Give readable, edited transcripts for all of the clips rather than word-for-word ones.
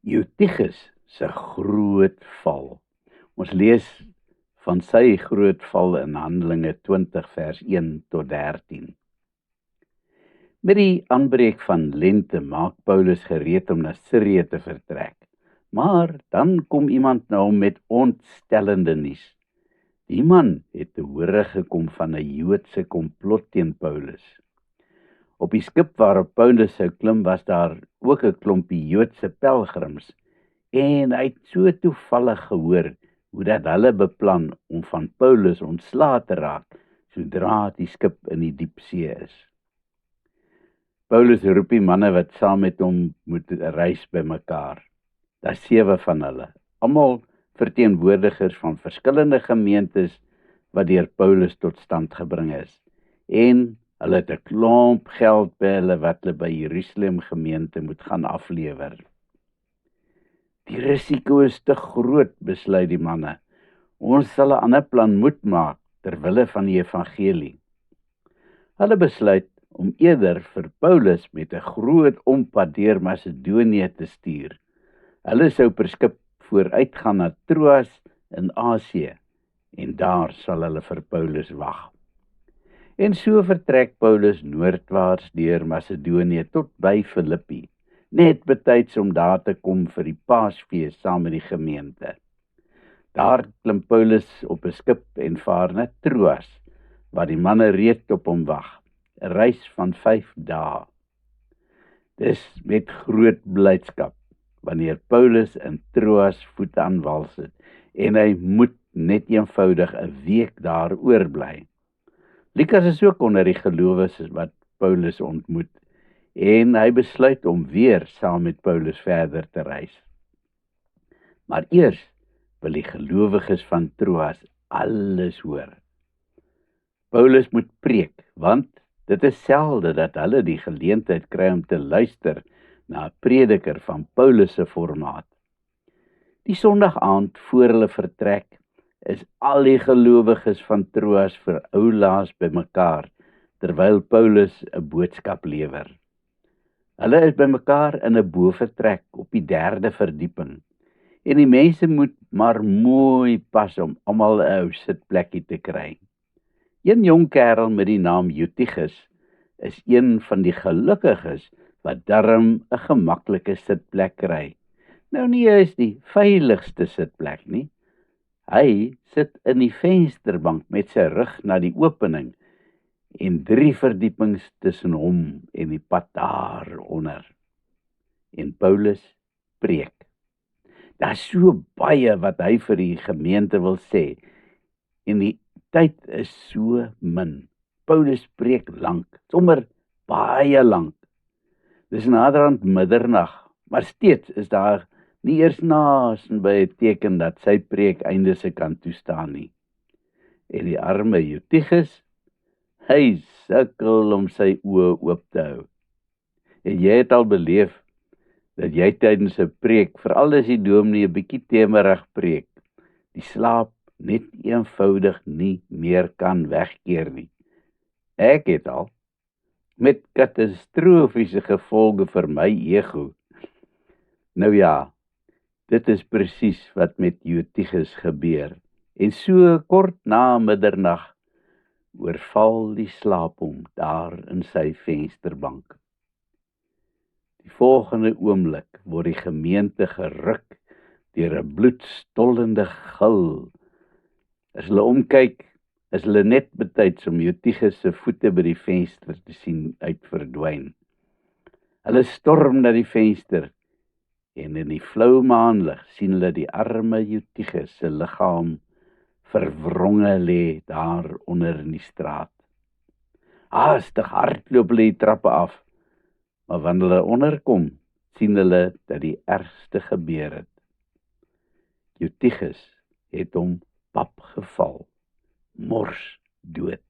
Eutychus se groot val. Ons lees van sy groot val in Handelinge 20 vers 1 tot 13. Met die aanbreek van lente maak Paulus gereed om na Sirië te vertrek. Maar dan kom iemand na hom met ontstellende nuus. Die man het te hore gekom van 'n Joodse komplot teen Paulus. Op die skip waarop Paulus sou klim was daar ook 'n klompie Joodse pelgrims en hy het so toevallig gehoor hoe dat hulle beplan om van Paulus ontslae te raak sodra die skip in die diepsee is. Paulus roep die manne wat saam met hom moet reis bymekaar. Daar's 7 van hulle, almal verteenwoordigers van verskillende gemeentes wat deur Paulus tot stand gebring is. En hulle het 'n klomp geld by hulle wat hulle by Jerusalem gemeente moet gaan aflewer. Die risiko is te groot, besluit die manne. Ons sal 'n ander plan moet maak terwille van die evangelie. Hulle besluit om eerder vir Paulus met 'n groot ompad deur Macedonië te stuur. Hulle sou per skip vooruitgaan na Troas in Asië en daar sal hulle vir Paulus wag. En so vertrek Paulus noordwaarts deur Macedonië tot by Filippi, net betyds om daar te kom vir die Paasfees saam met die gemeente. Daar klim Paulus op 'n skip en vaar na Troas, waar die manne reeds op hom wag, 'n reis van 5 dae. Dis met groot blydskap wanneer Paulus in Troas voet aan wal sit en hy moet net eenvoudig 'n week daar oorbly. Lukas is ook onder die gelowiges wat Paulus ontmoet en hy besluit om weer saam met Paulus verder te reis. Maar eers wil die gelowiges van Troas alles hoor. Paulus moet preek, want dit is selde dat hulle die geleentheid kry om te luister na 'n prediker van Paulus se formaat. Die Sondag aand voor hulle vertrek is al die gelowiges van Troas vir oulaas bymekaar terwyl Paulus 'n boodskap lewer. Hulle is bymekaar in 'n bovertrek op die 3de verdieping en die mense moet maar mooi pas om almal 'n ou sitplekkie te kry. Een jong kerel met die naam Eutychus is een van die gelukkiges wat darm 'n gemaklike sitplek kry. Nou nie is die veiligste sitplek nie. Hy sit in die vensterbank met sy rug na die opening en 3 verdiepings tussen hom en die pad daaronder. En Paulus preek. Daar's so baie wat hy vir die gemeente wil sê en die tyd is so min. Paulus preek lank, sommer baie lank. Dis naderhand middernag, maar steeds is daar nie eers naas by 'n teken dat sy preek einde se kant toe staan nie. En die arme Eutychus, hy sukkel om sy oë oop te hou. En jy het al beleef dat jy tydens 'n preek, veral as die dominee 'n bietjie temerig preek, die slaap net eenvoudig nie meer kan wegkeer nie. Ek het al met katastrofiese gevolge vir my ego. Nou ja, dit is presies wat met Eutychus gebeur. En so kort na middernag oorval die slaap hom daar in sy vensterbank. Die volgende oomblik word die gemeente geruk deur 'n bloedstollende gil. As hulle omkyk, is hulle net betyds om Eutychus se voete by die venster te sien uitverdwyn. Hulle storm na die venster en in die flou maanlig sien hulle die arme Eutychus se liggaam verwronge lê daar onder in die straat. Haastig hardloop hulle die trappe af, maar wanneer hulle onderkom, sien hulle dat die ergste gebeur het. Eutychus het hom pap geval, mors dood.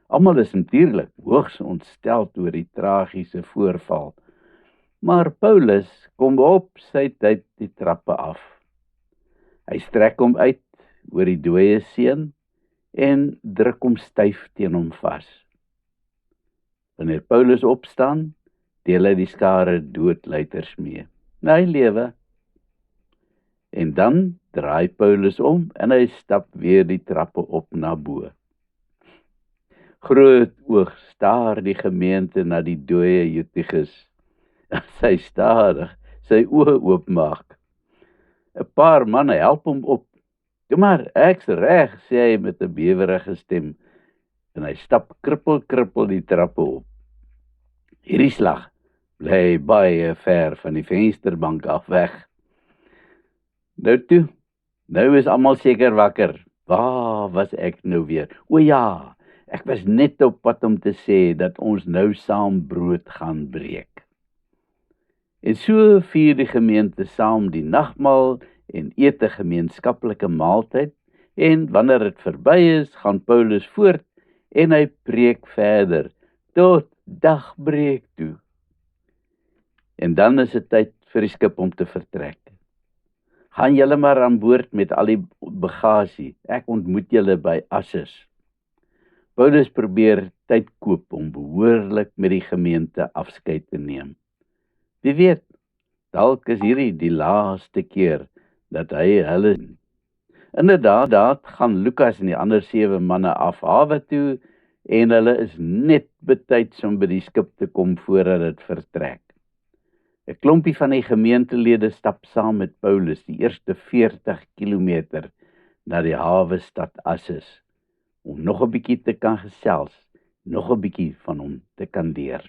Almal is natuurlik hoogs ontsteld oor die tragiese voorval, maar Paulus kom op sy tyd die trappe af. Hy strek hom uit oor die dooie seun en druk hom styf teen hom vas. Wanneer Paulus opstaan, deel hy die skare doodluiters mee. na die lewe. En dan draai Paulus om en hy stap weer die trappe op na bo. Groot oog staar die gemeente na die dooie Eutychus. Sy stadig sy oë oopmaak. 'n Paar manne help hom op. "Toe maar, ek's reg," sê hy met 'n bewerige stem, en hy stap krippel die trappe op. Hierdie slag bly baie ver van die vensterbank af weg. Nou toe, nou is almal seker wakker. Waar was ek nou weer? O ja, ek was net op pad om te sê dat ons nou saam brood gaan breek. En so vier die gemeente saam die nagmaal en eet 'n gemeenskaplike maaltyd, en wanneer dit verby is, gaan Paulus voort en hy preek verder tot dagbreek toe. En dan is dit tyd vir die skip om te vertrek. Gaan julle maar aan boord met al die bagasie, ek ontmoet julle by Assos. Paulus probeer tyd koop om behoorlik met die gemeente afskeid te neem. Wie weet, dalk is hierdie die laaste keer dat hy hulle. Inderdaad gaan Lukas en die ander 7 manne af hawe toe, en hulle is net betyds om by die skip te kom voordat dit vertrek. 'n Klompie van die gemeentelede stap saam met Paulus die eerste 40 kilometer na die hawestad Assos, om nog 'n bietjie te kan gesels, nog 'n bietjie van hom te kan leer.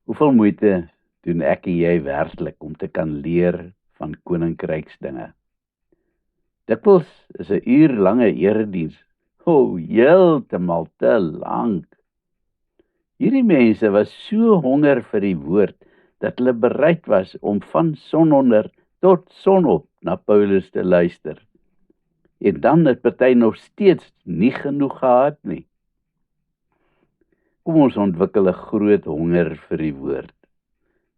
Hoeveel moeite doen ek en jy werklik om te kan leer van koninkryksdinge? Dikwels is 'n uurlange erediens heeltemal te lank. Hierdie mense was so honger vir die woord, dat hulle bereid was om van sononder tot sonop na Paulus te luister. En dan het party nog steeds nie genoeg gehad nie. Kom ons ontwikkel 'n groot honger vir die woord.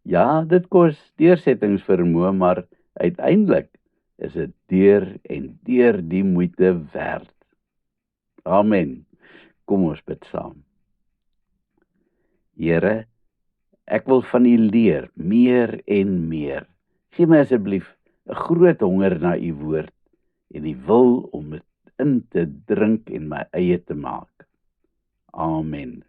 Ja, dit kos deursettingsvermoë, maar uiteindelik is dit deur en deur die moeite werd. Amen. Kom ons bid saam. Here, ek wil van U leer, meer en meer. Gee my asseblief 'n groot honger na U woord en die wil om dit in te drink en my eie te maak. Amen.